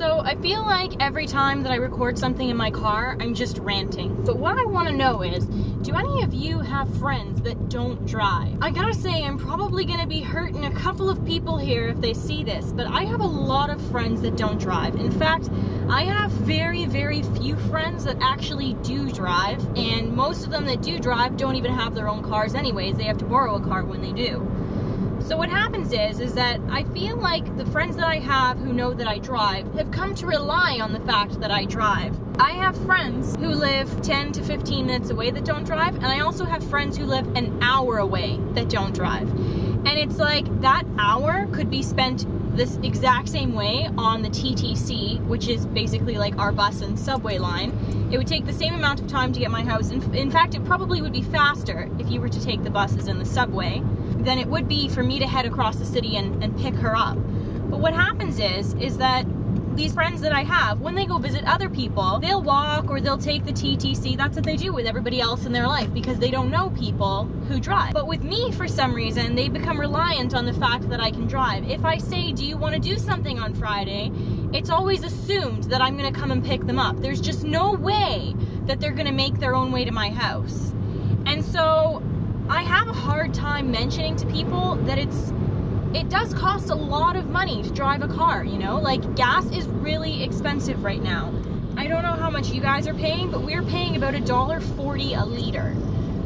So I feel like every time that I record something in my car, I'm just ranting. But what I want to know is, do any of you have friends that don't drive? I gotta say, I'm probably gonna be hurting a couple of people here if they see this, but I have a lot of friends that don't drive. In fact, I have very, very few friends that actually do drive, and most of them that do drive don't even have their own cars anyways. They have to borrow a car when they do. So what happens is that I feel like the friends that I have who know that I drive have come to rely on the fact that I drive. I have friends who live 10 to 15 minutes away that don't drive, and I also have friends who live an hour away that don't drive. And it's like that hour could be spent this exact same way on the TTC, which is basically like our bus and subway line. It would take the same amount of time to get my house. In fact, it probably would be faster if you were to take the buses and the subway than it would be for me to head across the city and pick her up. But what happens is that these friends that I have, when they go visit other people, they'll walk or they'll take the TTC. That's what they do with everybody else in their life because they don't know people who drive. But with me, for some reason, they become reliant on the fact that I can drive. If I say, do you want to do something on Friday? It's always assumed that I'm going to come and pick them up. There's just no way that they're going to make their own way to my house. And so I have a hard time mentioning to people that it does cost a lot of money to drive a car, you know? Like, gas is really expensive right now. I don't know how much you guys are paying, but we're paying about $1.40 a liter,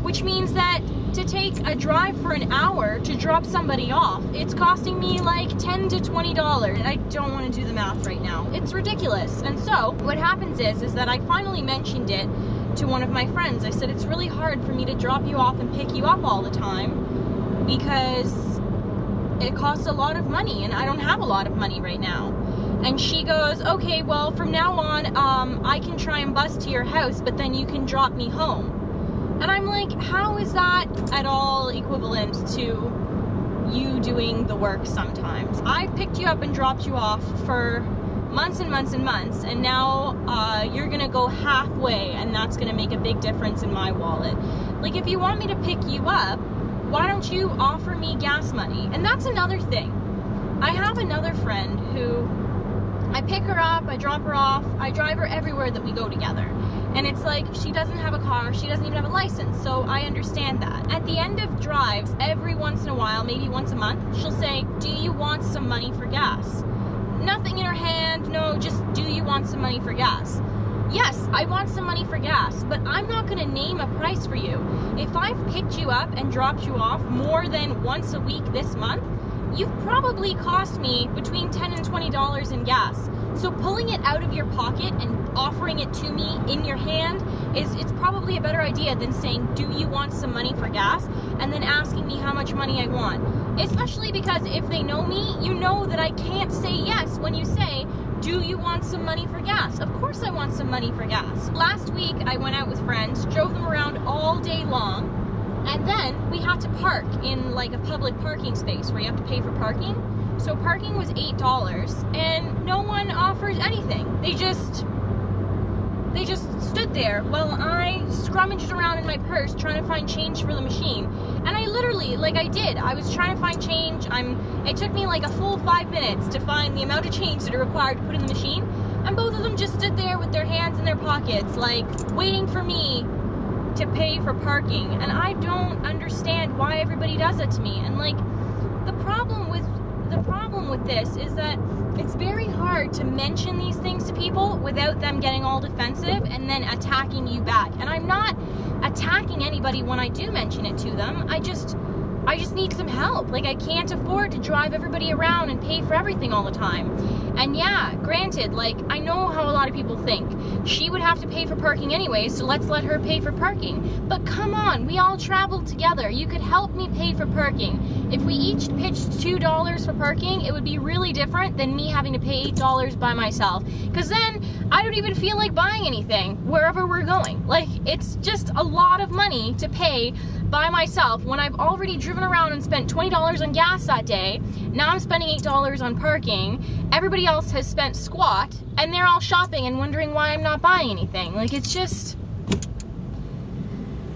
which means that to take a drive for an hour to drop somebody off, it's costing me like $10 to $20. I don't want to do the math right now. It's ridiculous. And so what happens is that I finally mentioned it to one of my friends. I said, it's really hard for me to drop you off and pick you up all the time because it costs a lot of money and I don't have a lot of money right now. And she goes, okay, well, from now on, I can try and bus to your house, but then you can drop me home. And I'm like, how is that at all equivalent to you doing the work sometimes? I picked you up and dropped you off for months and months and months, and now you're gonna go halfway, and that's gonna make a big difference in my wallet. Like, if you want me to pick you up, why don't you offer me gas money? And that's another thing. I have another friend who I pick her up, I drop her off, I drive her everywhere that we go together. And it's like, she doesn't have a car, she doesn't even have a license, so I understand that. At the end of drives, every once in a while, maybe once a month, she'll say, do you want some money for gas? Nothing in her hand, no, just, do you want some money for gas? Yes, I want some money for gas, but I'm not gonna name a price for you. If I've picked you up and dropped you off more than once a week this month, you've probably cost me between $10 and $20 in gas. So pulling it out of your pocket and offering it to me in your hand it's probably a better idea than saying, do you want some money for gas? And then asking me how much money I want. Especially because if they know me, you know that I can't say yes when you say, do you want some money for gas? Of course I want some money for gas. Last week I went out with friends, drove them around all day long, and then we had to park in like a public parking space where you have to pay for parking. So parking was $8 and no one offered anything. They just stood there while I scrummaged around in my purse trying to find change for the machine. And I literally, like I did, I was trying to find change. It took me like a full 5 minutes to find the amount of change that are required to put in the machine. And both of them just stood there with their hands in their pockets, like waiting for me to pay for parking. And I don't understand why everybody does that to me. And like, the problem with this is that it's very hard to mention these things to people without them getting all defensive and then attacking you back. And I'm not attacking anybody when I do mention it to them. I just need some help. Like, I can't afford to drive everybody around and pay for everything all the time. And yeah, granted, like, I know how a lot of people think. She would have to pay for parking anyway, so let's let her pay for parking. But come on, we all traveled together. You could help me pay for parking. If we each pitched $2 for parking, it would be really different than me having to pay $8 by myself. Because then I don't even feel like buying anything wherever we're going. Like, it's just a lot of money to pay by myself when I've already driven around and spent $20 on gas that day. Now I'm spending $8 on parking. Everybody else has spent squat, and they're all shopping and wondering why I'm not buying anything. Like, it's just,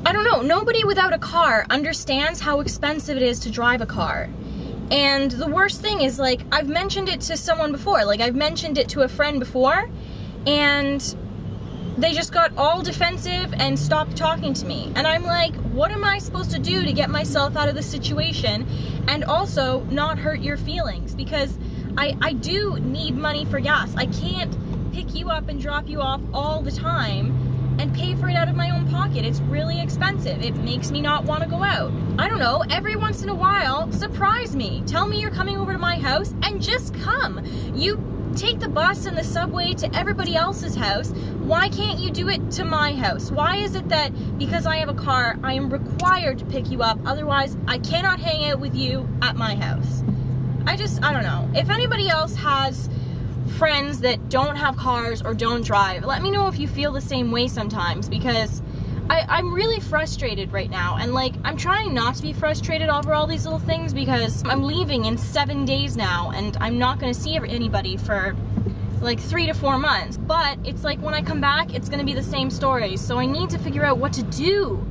I don't know. Nobody without a car understands how expensive it is to drive a car. And the worst thing is, like, I've mentioned it to someone before. Like, I've mentioned it to a friend before, and they just got all defensive and stopped talking to me. And I'm like, what am I supposed to do to get myself out of this situation and also not hurt your feelings? Because I do need money for gas. I can't pick you up and drop you off all the time and pay for it out of my own pocket. It's really expensive. It makes me not want to go out. I don't know, every once in a while, surprise me. Tell me you're coming over to my house and just come. You take the bus and the subway to everybody else's house. Why can't you do it to my house? Why is it that because I have a car, I am required to pick you up? Otherwise, I cannot hang out with you at my house. I don't know. If anybody else has friends that don't have cars or don't drive, let me know if you feel the same way sometimes, because I'm really frustrated right now, and like, I'm trying not to be frustrated over all these little things because I'm leaving in 7 days now and I'm not going to see anybody for like 3 to 4 months. But it's like when I come back, it's going to be the same story, so I need to figure out what to do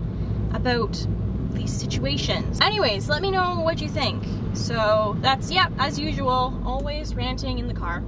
about these situations. Anyways, let me know what you think. So that's, yeah, as usual, always ranting in the car.